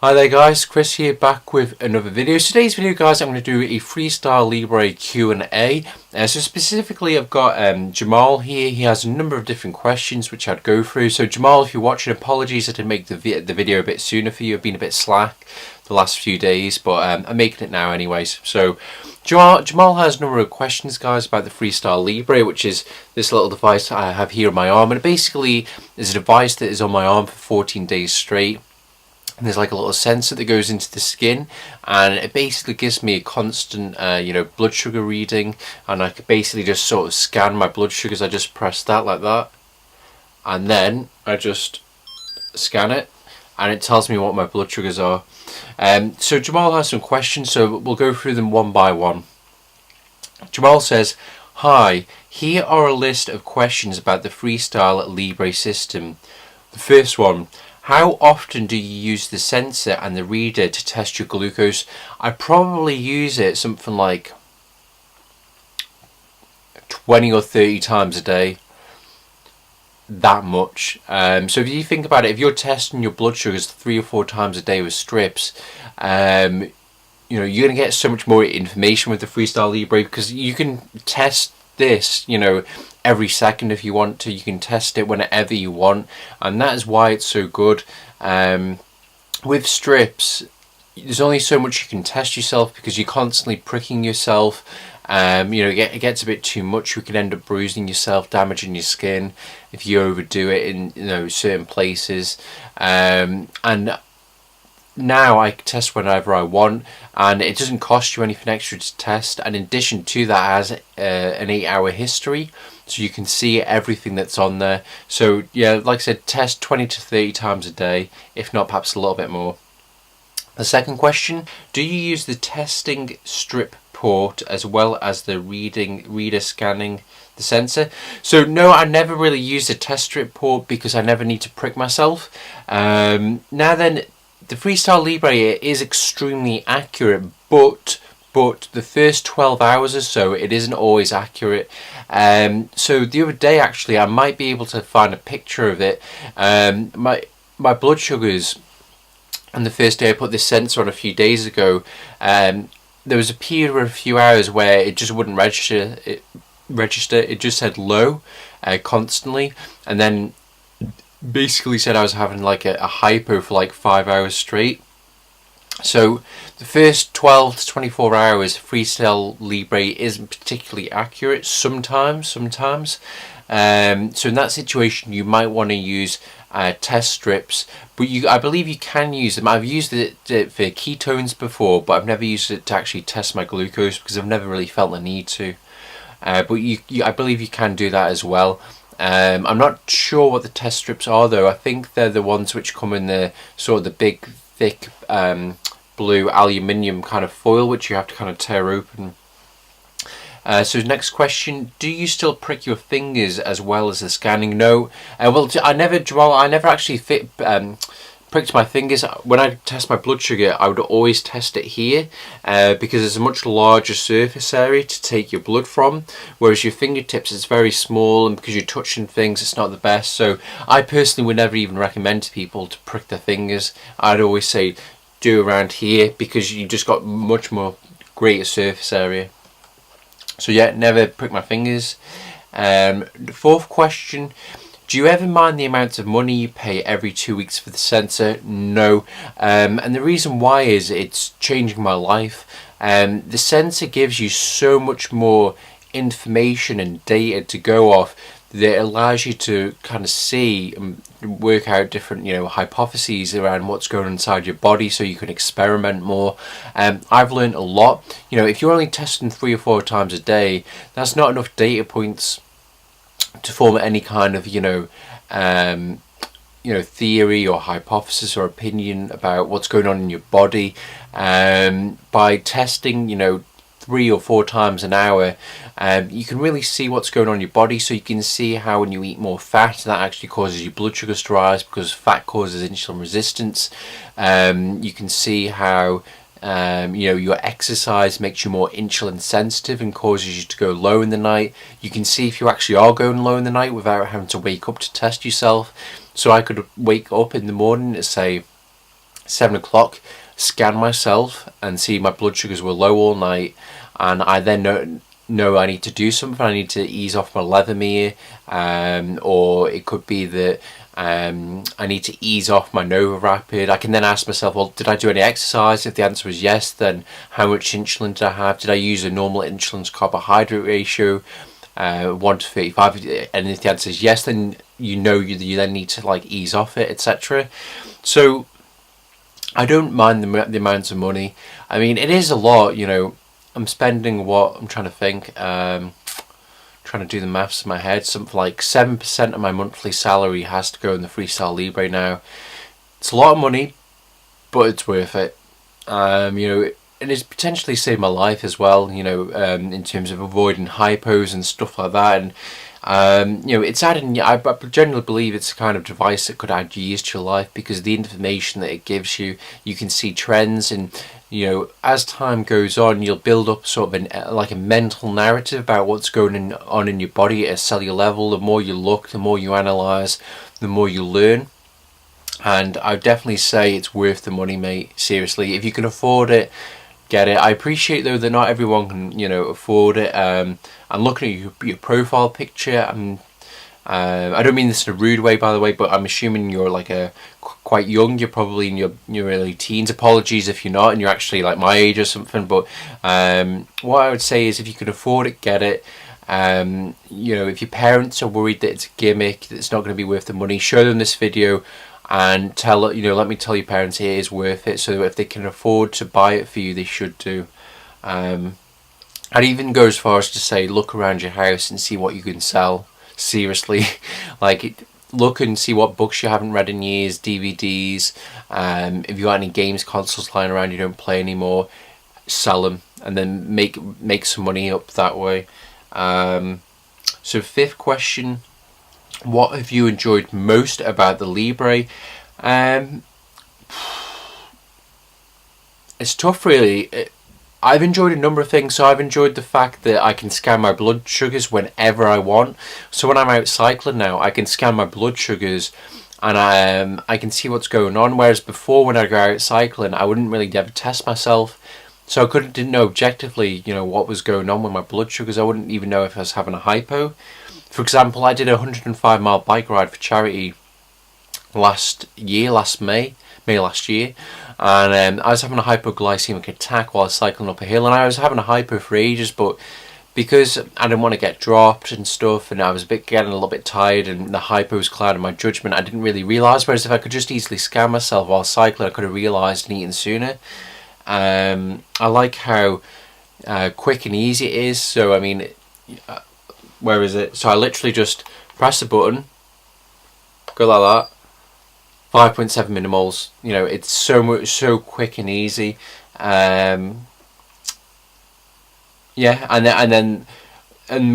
Hi there guys, Chris here back with another video. Today's video guys, I'm going to do a FreeStyle Libre Q&A. So specifically I've got Jamal here. He has a number of different questions which I'd go through. So Jamal, if you're watching, apologies I didn't make the video a bit sooner for you. I've been a bit slack the last few days, but I'm making it now anyways. So Jamal has a number of questions guys about the FreeStyle Libre, which is this little device I have here on my arm. And it basically is a device that is on my arm for 14 days straight. And there's like a little sensor that goes into the skin, and it basically gives me a constant blood sugar reading, and I could basically just sort of scan my blood sugars. I just press that like that, and then I just scan it and it tells me what my blood sugars are. So Jamal has some questions, so we'll go through them one by one. Jamal says, "Hi, here are a list of questions about the FreeStyle Libre system. The first one: how often do you use the sensor and the reader to test your glucose?" I probably use it something like 20 or 30 times a day. That much. So if you think about it, if you're testing your blood sugars 3 or 4 times a day with strips, you're going to get so much more information with the FreeStyle Libre, because you can test this, every second if you want to. You can test it whenever you want, and that is why it's so good. With strips, there's only so much you can test yourself, because you're constantly pricking yourself. It gets a bit too much. You can end up bruising yourself, damaging your skin if you overdo it in certain places. And now I can test whenever I want, and it doesn't cost you anything extra to test. And in addition to that, it has an 8-hour history, so you can see everything that's on there. So yeah, like I said, test 20 to 30 times a day, if not perhaps a little bit more. The second question: do you use the testing strip port as well as the reader scanning the sensor? So no, I never really use the test strip port, because I never need to prick myself. Now then, the FreeStyle Libre is extremely accurate, but the first 12 hours or so it isn't always accurate. So the other day actually, I might be able to find a picture of it. My blood sugars on the first day I put this sensor on a few days ago, there was a period of a few hours where it just wouldn't register. It just said low constantly, and then basically said I was having like a hypo for like 5 hours straight. So the first 12 to 24 hours FreeStyle Libre isn't particularly accurate sometimes. So in that situation you might want to use test strips, but I believe you can use them. I've used it for ketones before, but I've never used it to actually test my glucose, because I've never really felt the need to. But I believe you can do that as well. I'm not sure what the test strips are though. I think they're the ones which come in the sort of the big thick blue aluminium kind of foil, which you have to kind of tear open. So next question: do you still prick your fingers as well as the scanning? No. I never actually pricked my fingers. When I test my blood sugar, I would always test it here, because there's a much larger surface area to take your blood from, whereas your fingertips is very small, and because you're touching things it's not the best. So I personally would never even recommend to people to prick their fingers. I'd always say do around here, because you just got much more greater surface area. So yeah, never prick my fingers. The fourth question: do you ever mind the amount of money you pay every 2 weeks for the sensor? No. And the reason why is it's changing my life. The sensor gives you so much more information and data to go off that allows you to kind of see and work out different hypotheses around what's going on inside your body, so you can experiment more. I've learned a lot. If you're only testing 3 or 4 times a day, that's not enough data points to form any kind of theory or hypothesis or opinion about what's going on in your body. By testing 3 or 4 times an hour, you can really see what's going on in your body. So you can see how when you eat more fat, that actually causes your blood sugars to rise, because fat causes insulin resistance. You can see how your exercise makes you more insulin sensitive and causes you to go low in the night. You can see if you actually are going low in the night without having to wake up to test yourself. So I could wake up in the morning at say 7 o'clock, scan myself and see my blood sugars were low all night, and I then know I need to do something. I need to ease off my Levemir, or it could be that I need to ease off my Nova Rapid. I can then ask myself, well, did I do any exercise? If the answer was yes, then how much insulin did I have? Did I use a normal insulin to carbohydrate ratio, 1 to 35? And if the answer is yes, then you then need to like ease off it, etc. So I don't mind the amounts of money. I mean, it is a lot, you know. I'm spending I'm trying to think, trying to do the maths in my head, something like 7% of my monthly salary has to go in the FreeStyle Libre now. It's a lot of money, but it's worth it. You know, and it's potentially saved my life as well, you know, in terms of avoiding hypos and stuff like that. And you know, it's adding. I generally believe it's a kind of device that could add years to your life, because the information that it gives you, you can see trends, and you know, as time goes on, you'll build up sort of like a mental narrative about what's going on in your body at a cellular level. The more you look, the more you analyze, the more you learn. And I would definitely say it's worth the money, mate. Seriously, if you can afford it, get it. I appreciate though that not everyone can, you know, afford it. I'm looking at your profile picture. I don't mean this in a rude way, by the way, but I'm assuming you're like quite young. You're probably in your early teens. Apologies if you're not and you're actually like my age or something. But what I would say is, if you can afford it, get it. You know, if your parents are worried that it's a gimmick, that it's not going to be worth the money, show them this video and let me tell your parents it is worth it. So if they can afford to buy it for you, they should do. I'd even go as far as to say, look around your house and see what you can sell. Seriously, like, look and see what books you haven't read in years, DVDs. If you got any games consoles lying around you don't play anymore, sell them and then make some money up that way. So 5th question, what have you enjoyed most about the Libre? It's tough, really. I've enjoyed a number of things. So I've enjoyed the fact that I can scan my blood sugars whenever I want. So when I'm out cycling now, I can scan my blood sugars and I can see what's going on. Whereas before, when I go out cycling, I wouldn't really ever test myself. So I didn't know objectively, you know, what was going on with my blood sugars. I wouldn't even know if I was having a hypo. For example, I did a 105-mile bike ride for charity last May last year, and I was having a hypoglycemic attack while cycling up a hill, and I was having a hypo for ages, but because I didn't want to get dropped and stuff, and I was getting a little bit tired, and the hypo was clouding my judgment, I didn't really realise. Whereas if I could just easily scan myself while cycling, I could have realised and eaten sooner. I like how quick and easy it is. So I mean, where is it? So I literally just press the button, go like that, 5.7 millimoles. You know, it's so quick and easy. Yeah, and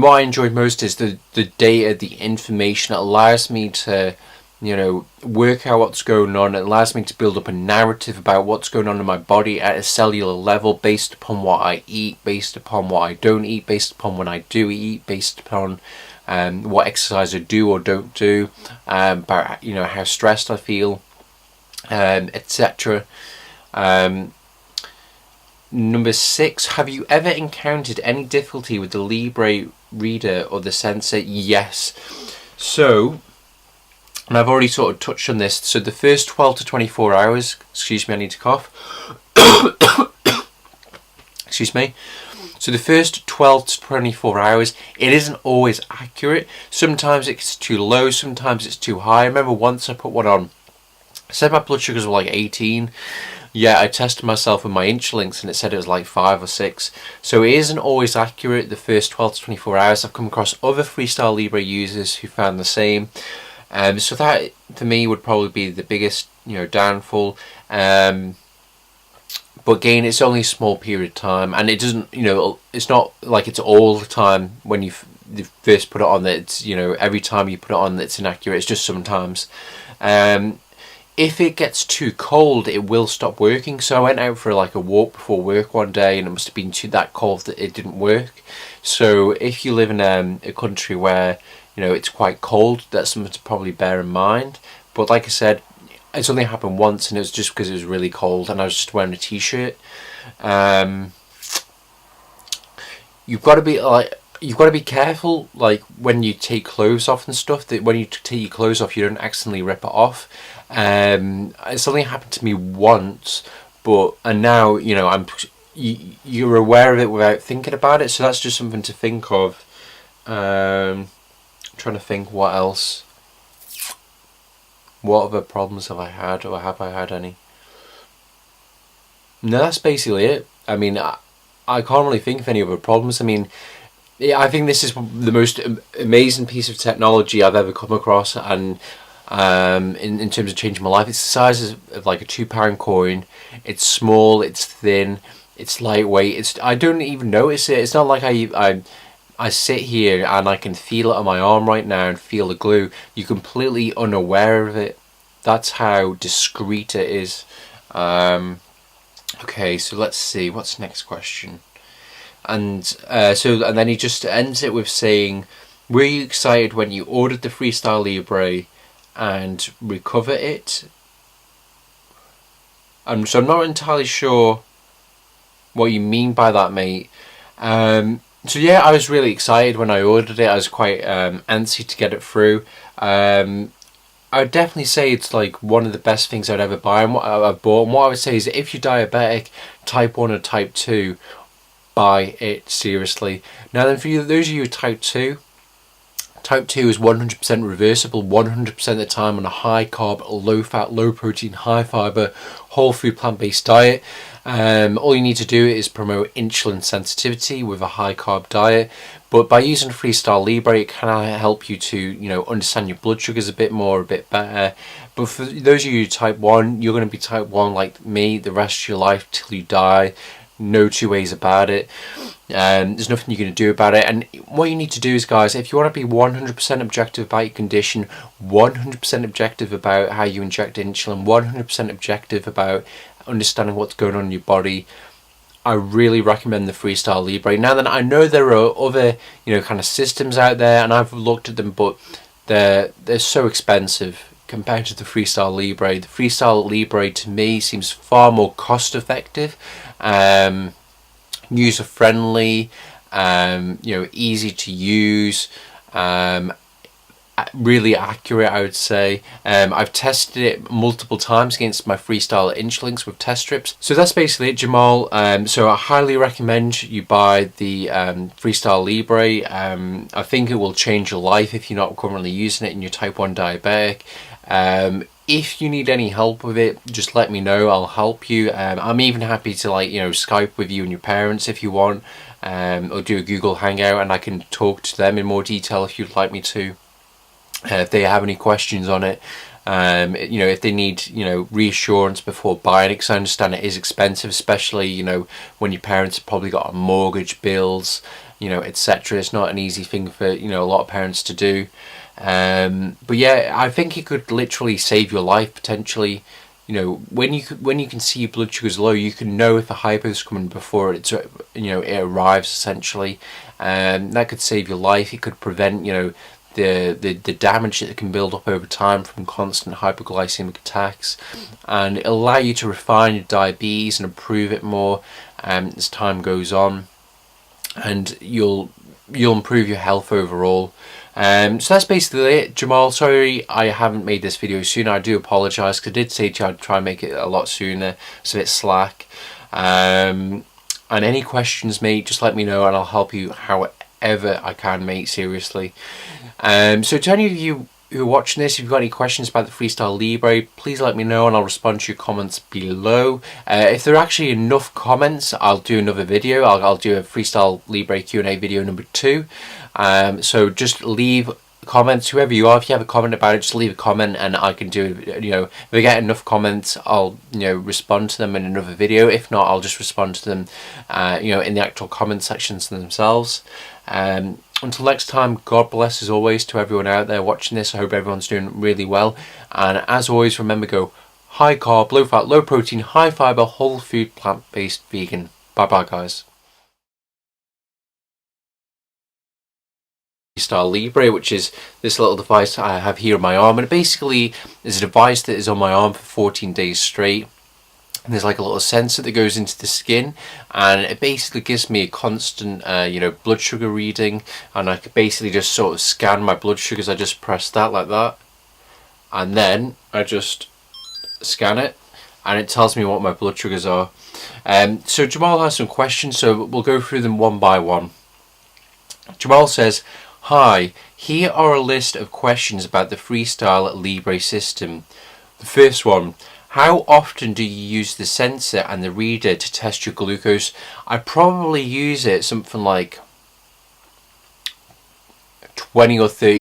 what I enjoyed most is the data, the information. It allows me to, you know, work out what's going on. It allows me to build up a narrative about what's going on in my body at a cellular level, based upon what I eat, based upon what I don't eat, based upon when I do eat, based upon what exercise I do or don't do, about, you know, how stressed I feel, etc. Number 6, have you ever encountered any difficulty with the Libre reader or the sensor? Yes. So, and I've already sort of touched on this. So the first 12 to 24 hours, excuse me, I need to cough. Excuse me. So the first 12 to 24 hours, it isn't always accurate. Sometimes it's too low, sometimes it's too high. I remember once I put one on, I said my blood sugars were like 18. Yeah, I tested myself with my Intralinks and it said it was like 5 or 6. So it isn't always accurate the first 12 to 24 hours. I've come across other FreeStyle Libre users who found the same. So that, for me, would probably be the biggest, you know, downfall. But again, it's only a small period of time, and it doesn't, you know, it's not like it's all the time when you first put it on that it's, you know, every time you put it on it's inaccurate. It's just sometimes. If it gets too cold, it will stop working. So I went out for like a walk before work one day, and it must have been that cold that it didn't work. So if you live in a country where, you know, it's quite cold, that's something to probably bear in mind. But like I said, it's only happened once, and it was just because it was really cold and I was just wearing a t-shirt. You've got to be careful, like when you take clothes off and stuff, that when you take your clothes off, you don't accidentally rip it off. It's only happened to me once, and now, you know, you're aware of it without thinking about it, so that's just something to think of. I'm trying to think what else. What other problems have I had, or have I had any? No, that's basically it. I mean, I can't really think of any other problems. I mean, yeah, I think this is the most amazing piece of technology I've ever come across, and in terms of changing my life. It's the size of like a £2 coin. It's small, it's thin, it's lightweight. I don't even notice it. It's not like I sit here and I can feel it on my arm right now and feel the glue. You're completely unaware of it. That's how discreet it is. Okay, so let's see, what's the next question? And then he just ends it with saying, were you excited when you ordered the FreeStyle Libre and recover it? So I'm not entirely sure what you mean by that, mate. So yeah, I was really excited when I ordered it. I was quite antsy to get it through. I would definitely say it's like one of the best things I'd ever buy, and what I've bought. And what I would say is that if you're diabetic, type 1 or type 2, buy it, seriously. Now then, for those of you type 2 is 100% reversible, 100% of the time on a high carb, low fat, low protein, high fiber, whole food, plant-based diet. All you need to do is promote insulin sensitivity with a high carb diet. But by using FreeStyle Libre, it can help you to, you know, understand your blood sugars a bit more, a bit better. But for those of you type 1, you're going to be type 1 like me the rest of your life till you die. No two ways about it. There's nothing you're going to do about it. And what you need to do is, guys, if you want to be 100% objective about your condition, 100% objective about how you inject insulin, 100% objective about understanding what's going on in your body, I really recommend the FreeStyle Libre. Now then, I know there are other, you know, kind of systems out there, and I've looked at them, but they're so expensive compared to the FreeStyle Libre. The FreeStyle Libre to me seems far more cost effective, user friendly, you know, easy to use, really accurate, I would say. I've tested it multiple times against my FreeStyle Inchlinks with test strips. So that's basically it, Jamal. So I highly recommend you buy the FreeStyle Libre. I think it will change your life if you're not currently using it and you're type 1 diabetic. If you need any help with it, just let me know, I'll help you. I'm even happy to, like, you know, Skype with you and your parents if you want, or do a Google Hangout and I can talk to them in more detail if you'd like me to. If they have any questions on it, you know, if they need, you know, reassurance before buying it, because I understand it is expensive, especially, you know, when your parents have probably got a mortgage, bills, you know, etc. It's not an easy thing for, you know, a lot of parents to do. But yeah, I think it could literally save your life potentially. You know, when you can see your blood sugars low, you can know if a hypo is coming before it, you know, it arrives essentially. That could save your life. It could prevent, you know, the damage that can build up over time from constant hypoglycemic attacks, and it'll allow you to refine your diabetes and improve it more as time goes on, and you'll improve your health overall. So that's basically it, Jamal. Sorry I haven't made this video sooner. I do apologise, because I did say to you I'd try and make it a lot sooner. It's a bit slack. And any questions, mate, just let me know and I'll help you however I can, mate, seriously. So to any of you who are watching this, if you've got any questions about the FreeStyle Libre, please let me know and I'll respond to your comments below. If there are actually enough comments, I'll do another video. I'll do a FreeStyle Libre Q&A video number 2. So just leave comments, whoever you are. If you have a comment about it, just leave a comment and I can do, you know, if I get enough comments, I'll, you know, respond to them in another video. If not, I'll just respond to them, you know, in the actual comment sections themselves. Until next time, God bless as always to everyone out there watching this. I hope everyone's doing really well. And as always, remember, go high carb, low fat, low protein, high fiber, whole food, plant-based, vegan. Bye bye, guys. FreeStyle Libre, which is this little device I have here on my arm, and it basically is a device that is on my arm for 14 days straight. And there's like a little sensor that goes into the skin, and it basically gives me a constant blood sugar reading, and I could basically just sort of scan my blood sugars. I just press that like that, and then I just scan it, and it tells me what my blood sugars are. So Jamal has some questions, so we'll go through them one by one. Jamal says, "Hi, here are a list of questions about the FreeStyle Libre system. The first one, how often do you use the sensor and the reader to test your glucose?" I probably use it something like 20 or 30.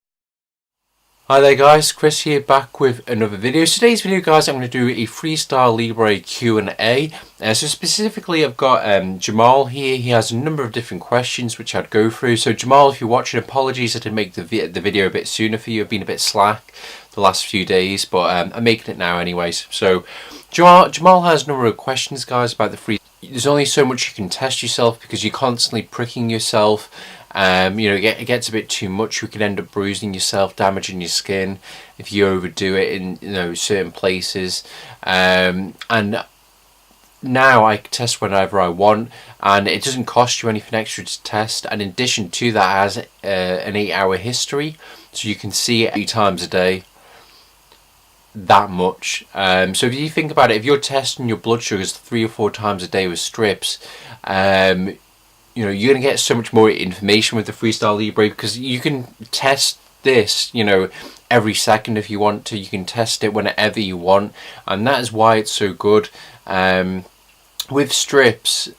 Hi there guys, Chris here, back with another video. Today's video guys, I'm going to do a FreeStyle Libre Q&A. So specifically I've got Jamal here. He has a number of different questions which I'd go through. So Jamal, if you're watching, apologies I didn't make the video a bit sooner for you. I've been a bit slack the last few days, but I'm making it now anyways. So Jamal has a number of questions guys about the free. There's only so much you can test yourself because you're constantly pricking yourself. It gets a bit too much. You can end up bruising yourself, damaging your skin if you overdo it in certain places. And now I can test whenever I want, and it doesn't cost you anything extra to test. And in addition to that, it has an 8-hour history, so you can see it 8 times a day. That much. So if you think about it, if you're testing your blood sugars 3 or 4 times a day with strips, you're going to get so much more information with the FreeStyle Libre, because you can test this, every second if you want to. You can test it whenever you want, and that is why it's so good. With strips,